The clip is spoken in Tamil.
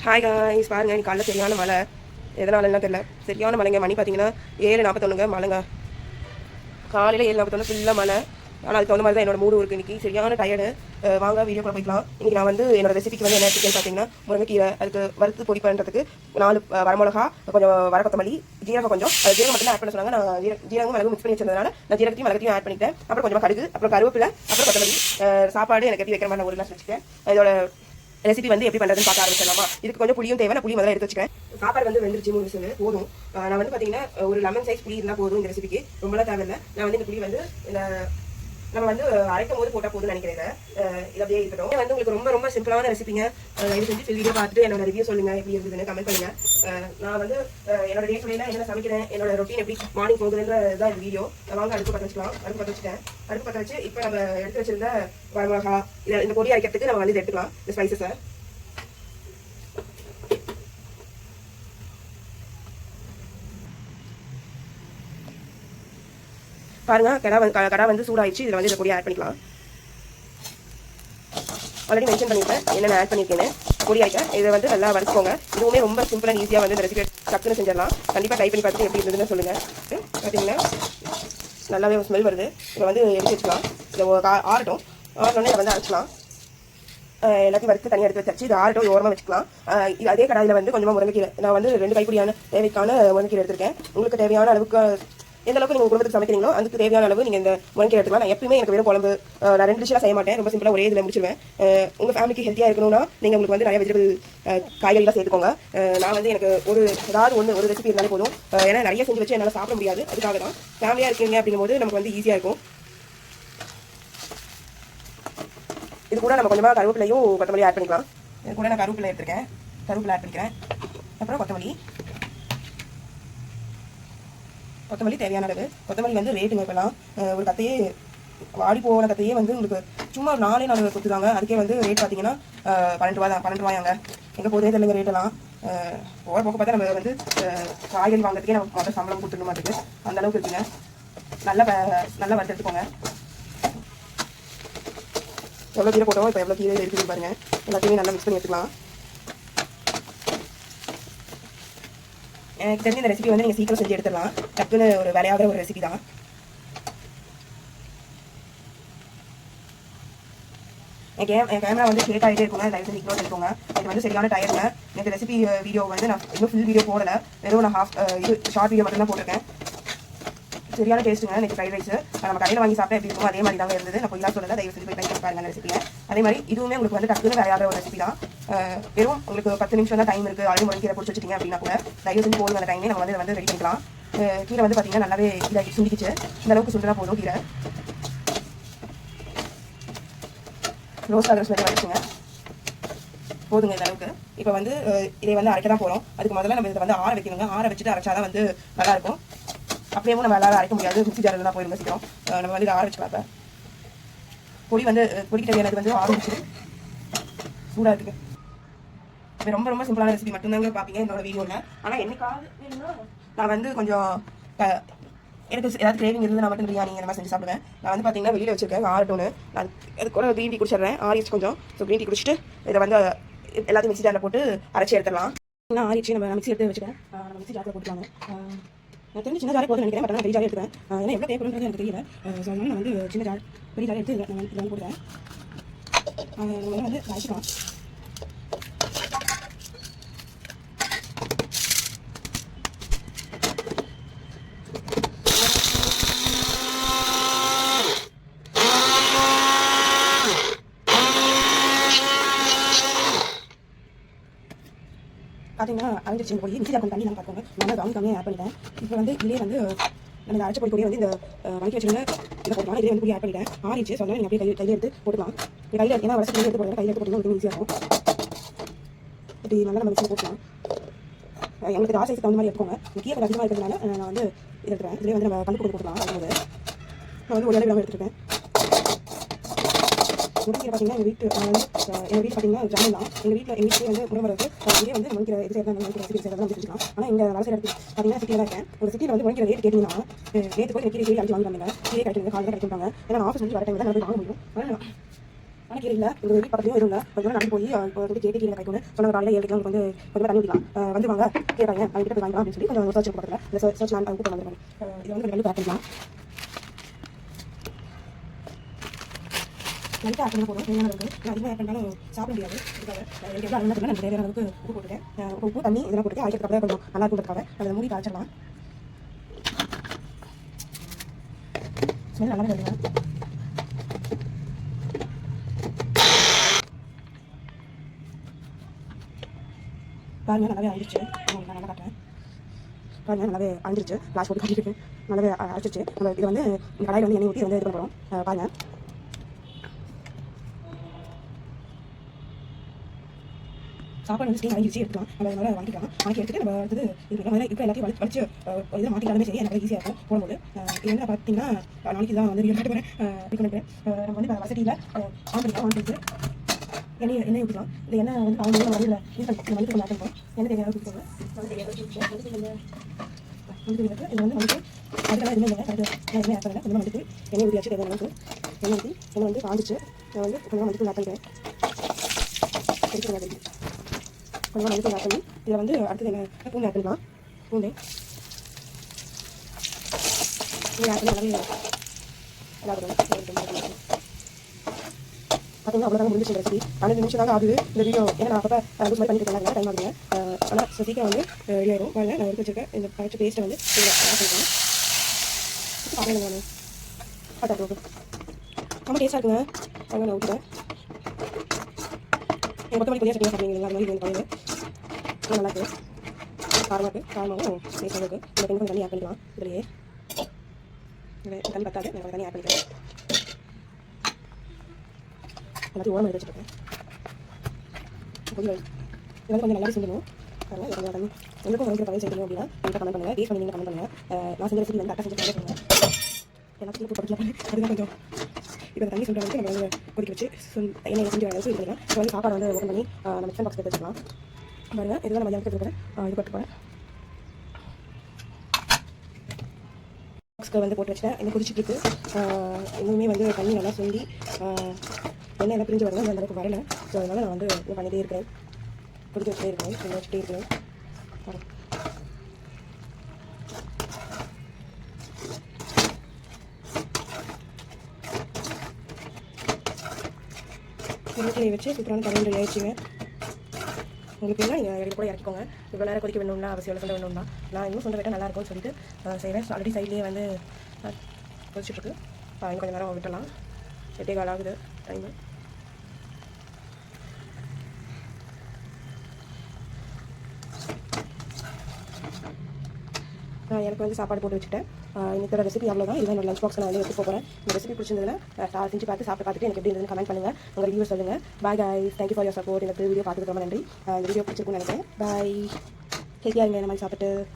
ஹாய் காய்ஸ், பாருங்க இன்னைக்கு காலைல சரியான மழை. எதனாலலாம் தெரியல, சரியான மழைங்க. மணி பார்த்தீங்கன்னா 7:41 மழைங்க. காலையில் 7:41 ஃபுல்லாக மழை. ஆனால் அதுக்கு தகுந்த மாதிரி தான் என்னோட மூடு இருக்குது. இன்றைக்கி சரியான டயர்டு. வாங்க வீடியோ கூட போய்க்கலாம். இன்றைக்கி நான் வந்து என்னோட ரெசிபிக்கு வந்து என்ன எடுத்துக்கேன்னு பார்த்தீங்கன்னா, முருங்கைக்கீரை, அதுக்கு வறுத்து பொடி பண்ணுறதுக்கு 4 வரமிளகா, கொஞ்சம் வரக்கொத்தமல்லி, ஜீரகம் கொஞ்சம். அது ஜீரகம் மட்டும் ஆட் பண்ண சொன்னாங்க. நான் ஜீரகம் மிளகு மிக்ஸ் பண்ணி வச்சிருந்ததுனால நான் ஜீரகத்தையும் மிளகத்தையும் ஆட் பண்ணிட்டேன். அப்புறம் கொஞ்சமாக கடுகு, அப்புறம் கருவேப்பிலை, அப்புறம் கொத்தமல்லி. சாப்பாடு எனக்கு எப்படி வைக்கிற மாதிரி நான் ஒரு கிளாஸ் வச்சுட்டேன். இதோட ரெசிபி வந்து எப்படி பண்ணுறதுன்னு பார்க்க ஆரம்பிச்சிடலாமா? இதுக்கு கொஞ்சம் புளியும் தேவை. நான் புளி முதல்ல எடுத்து வச்சுக்கிறேன். சாப்பாடு வந்து வெந்துருச்சு 3 விசில் போதும். நான் வந்து பார்த்தீங்கன்னா ஒரு லெமன் சைஸ் புளி இருந்தால் போதும் இந்த ரெசிபிக்கு. ரொம்பலாம் தேவையில்லை. நான் வந்து இந்த புளி வந்து நம்ம வந்து அரைக்கும் போது போட்டால் போதும்னு நினைக்கிறேன். இது அப்படியே இருக்கட்டும். வந்து உங்களுக்கு ரொம்ப ரொம்ப சிம்பிளான ரெசிபிங்க. இது செஞ்சு ஃபுல் வீடியோ பார்த்துட்டு என்னோட ரிவ்யூ சொல்லுங்கள், எப்படி இருந்ததுன்னு கமெண்ட் பண்ணுங்க. நான் வந்து என்னோட டே டுடேல என்ன சமைக்கிறேன், என்னோட ரொட்டீன் எப்படி மார்னிங் போகுதுன்றதான் இந்த வீடியோ. வாங்க அடுப்பு பற்ற வச்சுக்கலாம். அடுப்பு பற்ற வச்சுட்டேன். அடுப்பு பற்ற வச்சு இப்போ நம்ம எடுத்து வச்சிருந்த வரமிளகா, இந்த பொடி அரைக்கிறதுக்கு நம்ம வந்து எடுத்துக்கலாம் இந்த ஸ்பைசஸை. பாருங்க, கடை வந்து சூடாயிடுச்சு. இதில் வந்து இதை பொடி ஆட் பண்ணிக்கலாம். ஆல்ரெடி மென்ஷன் பண்ணியிருக்கேன் என்னென்ன ஆட் பண்ணியிருக்கேன்னு. பொடி ஆகிட்டேன். இதை வந்து நல்லா வறுத்துக்கோங்க. இதுவுமே ரொம்ப சிம்பிள் அண்ட் ஈஸியாக வந்து இந்த ரெசிபி டக்குன்னு செஞ்சிடலாம். கண்டிப்பாக ட்ரை பண்ணி பார்த்துட்டு எப்படி இருந்ததுன்னு சொல்லுங்கள். பார்த்தீங்கன்னா நல்லாவே ஒரு ஸ்மெல் வருது. இதை வந்து எடுத்து வச்சுக்கலாம். இதை ஆறட்டும். ஆறணுன்னே இதை வந்து அரைச்சிக்கலாம். எல்லாத்தையும் வறுத்து தனியாக எடுத்து வச்சு இது ஆறட்டும், ஓரமாக வச்சுக்கலாம். அதே கடாயில் வந்து கொஞ்சமாக முருங்கைக்கீரை, நான் வந்து 2 கைப்பிடியான தேவைக்கான முருங்கைக்கீரை எடுத்திருக்கேன். உங்களுக்கு தேவையான அளவுக்கு எந்த அளவுக்கு நீங்கள் குடும்பத்துக்கு சமைக்கிறீங்களோ அதுக்கு தேவையான அளவு நீங்கள் இந்த முருங்கை எடுத்துக்கலாம். நான் எப்பவுமே எனக்கு வெறும் குழம்பு நான் 2 டிஷ்ஷாக செய்ய மாட்டேன். ரொம்ப சிம்பிளாக ஒரே இதில் முடிச்சிருவேன். உங்கள் ஃபேமிலிக்கு ஹெல்த்தியாக இருக்கணும்னா நீங்கள் உங்களுக்கு வந்து நிறைய வெஜிடபிள் காய்கறிலாம் சேர்த்துக்கோங்க. நான் வந்து எனக்கு ஒரு ரெசிபி இருந்தாலே போதும். ஏன்னா நிறைய செஞ்சு வச்சு என்னால் சாப்பிட முடியாது. அதுக்காக தான் ஃபேமிலியாக இருக்கீங்க அப்படிங்கும்போது நமக்கு வந்து ஈஸியாக இருக்கும். இது கூட நம்ம கொஞ்சமாக கருவேப்பிலையும் கொத்தமல்லி ஆட் பண்ணிக்கலாம். இது கூட நான் கருவேப்பிலை எடுத்துருக்கேன். கருவேப்பிலை ஆட் பண்ணிக்கிறேன். அப்புறம் கொத்தமல்லி தேவையான அளவு. கொத்தமல்லி வந்து ரேட்டுங்க இப்போலாம். ஒரு கத்தையே வாடி போன கத்தையே வந்து உங்களுக்கு சும்மா ஒரு 4 கொடுத்துருவாங்க. அதுக்கே வந்து ரேட் பார்த்தீங்கன்னா 12 ரூபா தான். 12 ரூபாயாங்க. எங்கே போதே தெரியல ரேட்டெல்லாம். போகிற போக்க பார்த்தா நம்ம வந்து காய்கறி வாங்குறதுக்கே நமக்கு மொதல் சம்பளம் கொடுத்துட மாட்டேங்குது. அந்த அளவுக்கு இருக்குங்க. நல்லா வறுத்து எடுத்துக்கோங்க. எவ்வளோ கீரை போட்டோம், இப்போ எவ்வளோ கீரை இருக்குதுன்னு பாருங்கள். எல்லாத்தையுமே நல்லா மிக்ஸ் பண்ணி எடுத்துக்கலாம். எனக்கு தெரிஞ்ச இந்த ரெசிபி வந்து நீங்கள் சீக்கிரம் செஞ்சு எடுத்துடலாம். டக்குன்னு ஒரு வேலையாகிற ஒரு ரெசிபி தான். என் கேமரா வந்து ஷேக் ஆகிட்டே இருக்குங்க. தயவு செஞ்சு இக்னோர் பண்ணிக்கோங்க. இது வந்து சரியான டயருங்க. எனக்கு ரெசிபி வீடியோ வந்து நான் இன்னும் ஃபுல் வீடியோ போடலை. வெறும் நான் ஷார்ட் வீடியோ மட்டும் தான் போட்டிருக்கேன். சரியான டேஸ்ட்டுங்க. எனக்கு ஃப்ரைட் ரைஸ் நம்ம கடையில் வாங்கி சாப்பிட்டா எப்படி இருக்கும் அதே மாதிரி தாங்க இருந்தது. நான் போய் சொல்லலை. தயவு செஞ்சு போய் ட்ரை பண்ணி பாருங்க ரெசிபியை. அதே மாதிரி இதுவுமே உங்களுக்கு வந்து டக்குன்னு வேலையாகிற ஒரு ரெசிபி தான். வெறும் உங்களுக்கு 10 நிமிஷம் தான் டைம் இருக்குது. ஆல்ரெடி முருங்கை கீரை பிடிச்சி வச்சிட்டிங்க அப்படின்னா கூட தயவு செஞ்சு போதும். அந்த டைமே நம்ம வந்து ரெடி பண்ணிக்கலாம். கீரை வந்து பார்த்தீங்கன்னா நல்லாவே இதாகி சுண்டிக்கிச்சு. இந்த அளவுக்கு சுண்டுனா போதும். கீரை ரோஸ்ட் ஆகிற ஸ்மெல் வந்துச்சுங்க. போதுங்க இந்த அளவுக்கு. இப்போ வந்து இதை வந்து அரைக்க தான் போகிறோம். அதுக்கு முதல்ல நம்ம இதை வந்து ஆற வைக்கணுங்க. ஆற வச்சுட்டு அரைச்சாதான் வந்து நல்லாயிருக்கும். அப்படியே நம்ம எல்லாரும் அரைக்க முடியாது. மிக்ஸி ஜாரில் தான் போயிருங்க சீக்கிரம். நம்ம வந்து இதை ஆற வச்சுக்கலாம். இப்போ பொடிக்கு தேவையானது வந்து ஆரம்பிச்சு சூடாக இருக்குது. இது ரொம்ப ரொம்ப சிம்பிளான ரெசிபி மட்டும்தாங்க பார்ப்பீங்க என்னோட வீடியோவில். ஆனால் என்னைக்காவது நான் வந்து கொஞ்சம் எனக்கு ஏதாவது கிரேவிங் இருந்து நான் மட்டும் பிரியாணி இந்த மாதிரி செஞ்சு சாப்பிடுவேன். நான் வந்து பார்த்தீங்கன்னா வெளியில் வச்சிருக்கேன் ஆறட்டோன்னு. நான் அது கூட க்ரீன் டீ குடிச்சிடுறேன். ஆறிச்சு கொஞ்சம். ஸோ க்ரீன் டீ குடிச்சிட்டு இதை வந்து எல்லாத்தையும் மிக்ஸி ஜாரில் போட்டு அரைச்சி எடுத்துடலாம். நான் ஆறிச்சு நம்ம மிக்ஸி எடுத்து வச்சுக்கேன். நம்ம மிக்ஸி ஜாரில் போட்டுக்கலாங்க. நான் தெரிஞ்சு சின்ன ஜாரி போதும் நினைக்கிறேன். பட் நான் பெரிய ஜாரி எடுத்துவேன். ஏன்னா எவ்வளோ தேவைப்படுறது எனக்கு தெரியல. ஸோ அதனால நான் வந்து சின்ன ஜார் பெரிய ஜாரி எடுத்து நான் வந்து போடுறேன். நம்ம வந்து அரைச்சிக்கலாம். பார்த்தீங்கன்னா அரைஞ்சிச்சு போய் மிக்ஸி ஜார் கொஞ்சம் தண்ணி நான் பார்த்துக்கோங்க. நான் கம்மியாக ஆட் பண்ணிட்டேன். இப்போ வந்து இதே வந்து நம்ம அரைச்ச பொடி வந்து இந்த வணக்கி வச்சுருங்க இதை போட்டுக்கலாம். இதே வந்து பொடி ஆட் பண்ணிட்டேன். ஆறிச்சு சொன்னால் நீங்கள் அப்படியே கையில் எடுத்து போட்டுக்கலாம். கையில் ஏன்னா வளர்ச்சி எடுத்து போடுறது கையில் எடுத்து போட்டுக்கலாம். ஈஸியாக இருக்கும். இப்படி நல்லா நம்ம மிக்ஸியில் போட்டுக்கலாம். எங்களுக்கு ஆசைக்கு தகுந்த மாதிரி எடுத்துக்கோங்க. கீரை அதிகமாக இருக்கிறதுனால நான் வந்து இதை எடுத்துறேன். இதே வந்து நம்ம கண்டு போட்டுக்கலாம். அதுபோது நான் வந்து ஒரு அளவு எடுத்துருக்கேன். முருங்கீரை பார்த்தீங்கன்னா எங்கள் வீட்டு பார்த்தீங்கன்னா ஜாமீன் தான். எங்கள் வீட்டில் வந்து முருங்கை இதே வந்து முருங்கை இது சேர்ந்து முருங்கை சேர்ந்து வச்சுக்கலாம். ஆனால் எங்கள் வளர்ச்சி இடத்துக்கு பார்த்தீங்கன்னா சிட்டியில் தான் இருக்கேன். ஒரு சிட்டியில் வந்து முருங்கை ரேட் கேட்டிங்கன்னா நேற்று போய் கீரை அழிச்சு வாங்கி வந்தாங்க. கீரை கிடைக்கிறது காலையில் கிடைக்கிட்டாங்க. ஏன்னா ஆஃபீஸ் வந்து வர டைம் தான் நான் போய் வாங்க முடியும். ஆனால் கீரை இல்லை எங்கள் வீட்டு பக்கத்துலையும் எதுவும் இல்லை கொஞ்சம் நடந்து போய் வந்து கேட்டு கீரை கிடைக்கும்னு சொன்ன காலையில் 7 கிலோ வந்து கொஞ்சம் தண்ணி ஊற்றிக்கலாம் வந்து வாங்க கேட்பாங்க அவங்க போய் வாங்கிக்கலாம் அப்படின்னு சொல்லி கொஞ்சம் சர்ச் பக்கத்தில் இந்த சர்ச் நான் கூப்பிட்டு வந்துருக்காங்க. இதை வந்து ரெண்டு பேக் பண்ணிக்கலாம். லைட்டாக ஆட் பண்ண போதும் தேவையான அளவுக்கு. நான் அதிகமாக ஆட் பண்ணாலும் சாப்பிட முடியாது. இதுக்காக எனக்கு எவ்வளோ அளவுக்கு நான் தேவையான அளவுக்கு உப்பு போட்டுட்டேன். உப்பு தண்ணி இதெல்லாம் போட்டு அரைக்கிறதுக்கு கொஞ்சம் நல்லா இருக்குன்றதுக்காக அதை மூடி காய்ச்சிடலாம். ஸ்மெல் நல்லாவே வருங்க. பாருங்க நல்லாவே அழிஞ்சிருச்சு. நான் நல்லா காட்டுறேன். பாருங்க நல்லாவே அழிஞ்சிருச்சு. கிளாஸ் போட்டு காட்டிட்டு நல்லாவே அழிச்சிருச்சு. நம்ம இதை வந்து கடாயில் வந்து எண்ணெய் ஊற்றி வந்து இது பண்ண போகிறோம். பாருங்க சாப்பாடு வந்து ஸ்டீம் அழிஞ்சிச்சு எடுக்கலாம். நம்ம அதனால வாங்கிக்கலாம். வாங்கி எடுத்துட்டு நம்ம அடுத்தது இது முதல்ல இப்போ எல்லாத்தையும் வலிச்சு இதில் மாட்டிக்கலாமே சரி எனக்கு ஈஸியாக இருக்கும் போடும்போது. இது வந்து பார்த்தீங்கன்னா நாளைக்கு தான் வந்து வீடியோ காட்ட போகிறேன். பண்ணிக்கிறேன். நம்ம வந்து வசதியில் ஆன் பண்ணிட்டு எண்ணெய் ஊற்றிக்கலாம். இந்த எண்ணெய் வந்து அவங்க நம்ம வந்து யூஸ் பண்ணி மல்லிக்கு கொஞ்சம் ஆட் பண்ணுவோம். எண்ணெய் தேவையான ஊற்றிக்கோங்க. இது வந்து வந்துட்டு அதுக்கெல்லாம் எதுவுமே இல்லை. கரெக்டாக நான் எதுவுமே ஆட் பண்ணல. கொஞ்சம் வந்துட்டு எண்ணெய் ஊற்றியாச்சு தேவையான அளவுக்கு எண்ணெய் ஊற்றி எண்ணெய் வந்து காஞ்சிச்சு. நான் வந்து கொஞ்சம் வந்துட்டு ஆட் பண்ணிக்கிறேன். கொஞ்சம் மல்லித்தூள் ஆட் பண்ணி இதில் வந்து அடுத்தது என்ன பூண்டு ஆட் பண்ணலாம். பூண்டு ஆட் பண்ணி நல்லாவே பார்த்தீங்கன்னா அவ்வளோதான் முடிஞ்சிச்சு ரெசிபி. 12 நிமிஷம் தாங்க ஆகுது இந்த வீடியோ. ஏன்னா நான் அப்போ லூஸ் மாதிரி பண்ணிட்டு இருக்காங்க டைம் ஆகுங்க. ஆனால் சீக்கிரம் வந்து ரெடி ஆயிடும். பாருங்க நான் எடுத்து வச்சிருக்கேன் இந்த பச்சை பேஸ்ட்டை வந்து இதில் ஆட் பண்ணிக்கிறேன். பார்க்கணும் நான் பார்த்து ரொம்ப டேஸ்ட்டாக இருக்குங்க. அங்கே நான் ஊற்றுறேன். கொத்தமல்லி கொஞ்சம் சட்னியாக சாப்பிடுவீங்க அது மாதிரி வந்து பாருங்கள் நல்லா இருக்குது. காரமாக இருக்குது. காரமாகவும் டேஸ்ட்டாக இருக்குது. இந்த டைம் கொஞ்சம் தண்ணி ஆட் பண்ணிக்கலாம். இதுலேயே தண்ணி பத்தாது. நான் கொஞ்சம் தண்ணி ஆட் பண்ணிக்கிறேன். எல்லாத்தையும் ஓரமாக எடுத்து வச்சுருக்கேன். கொஞ்சம் இதெல்லாம் கொஞ்சம் நல்லாவே சொல்லணும். அதனால் கொஞ்சம் தண்ணி உங்களுக்கும் வந்து பழைய செய்யணும் அப்படின்னா நீங்கள் கமெண்ட் பண்ணுங்கள். டேஸ்ட் பண்ணி நீங்கள் கமெண்ட் பண்ணுங்கள். நான் செஞ்ச ரெசிபி வந்து அக்கா செஞ்சு கமெண்ட் பண்ணுங்கள். எல்லாத்தையும் போட்டு படிக்கலாம். அதுதான் கொஞ்சம் இப்போ தண்ணி சொல்கிற வந்து நம்ம வந்து கொதிக்க வச்சு எண்ணெய் செஞ்சு அளவுக்கு இது பண்ணிக்கலாம். இப்போ வந்து சாப்பாடு வந்து ஓப்பன் பண்ணி நம்ம மிக்சர் பாக்ஸ் எடுத்து வச்சுக்கலாம். பாருங்கள் இதுதான் நம்ம எடுத்து போகிறேன். இது போட்டு போகிறேன். பாக்ஸ்க்கு வந்து போட்டு வச்சுட்டேன். இன்னும் கொதிச்சுட்டு இன்னுமே வந்து தண்ணி நல்லா சொல்லி எண்ணெய் எல்லாம் பிரிஞ்சு வரணும். அந்த அளவுக்கு வரலை. ஸோ அதனால் நான் வந்து இது பண்ணிகிட்டே இருக்கேன். கொதிக்க வச்சுட்டே இருக்கேன். கொஞ்சம் வச்சுட்டே இருக்கேன். வீட்டிலே வச்சு சூப்பரான கரண்ட் ரெடி ஆயிடுச்சுங்க. உங்களுக்கு என்ன நீங்கள் ரெடி கூட இறக்கிக்கோங்க. இவ்வளோ நேரம் கொதிக்க வேணும்னா அவசியம் சொல்ல வேணும்னா நான் இன்னும் சொல்ல விட்டால் நல்லாயிருக்கும்னு சொல்லிட்டு செய்வேன். ஆல்ரெடி சைட்லேயே வந்து கொதிச்சுட்ருக்கு. இன்னும் கொஞ்சம் நேரம் விட்டலாம். 8:15 ஆகுது டைமு. எனக்கு வந்து சாப்பாடு போட்டு வச்சுட்டேன். இன்னைக்கு ரெசிபி அவ்வளோதான். இதுதான் என்னோட லஞ்ச் பாக்ஸ் நான் வந்து எடுத்து போகிறேன். இந்த ரெசிபி பிடிச்சிருந்ததுன்னா செஞ்சு பார்த்து சாப்பிட்டு பார்த்துட்டு எனக்கு எப்படி இருந்ததுன்னு கமெண்ட் பண்ணுங்கள். உங்கள் ரிவ்யூ சொல்லுங்கள். Bye guys. Thank you for your support. இந்த வீடியோ பார்த்துட்டு ரொம்ப நன்றி. இந்த வீடியோ பிடிச்சிருக்குன்னு நினைக்கிறேன். பாய். ஹெல்த்தியாக இருங்க இந்த மாதிரி சாப்பிட்டு.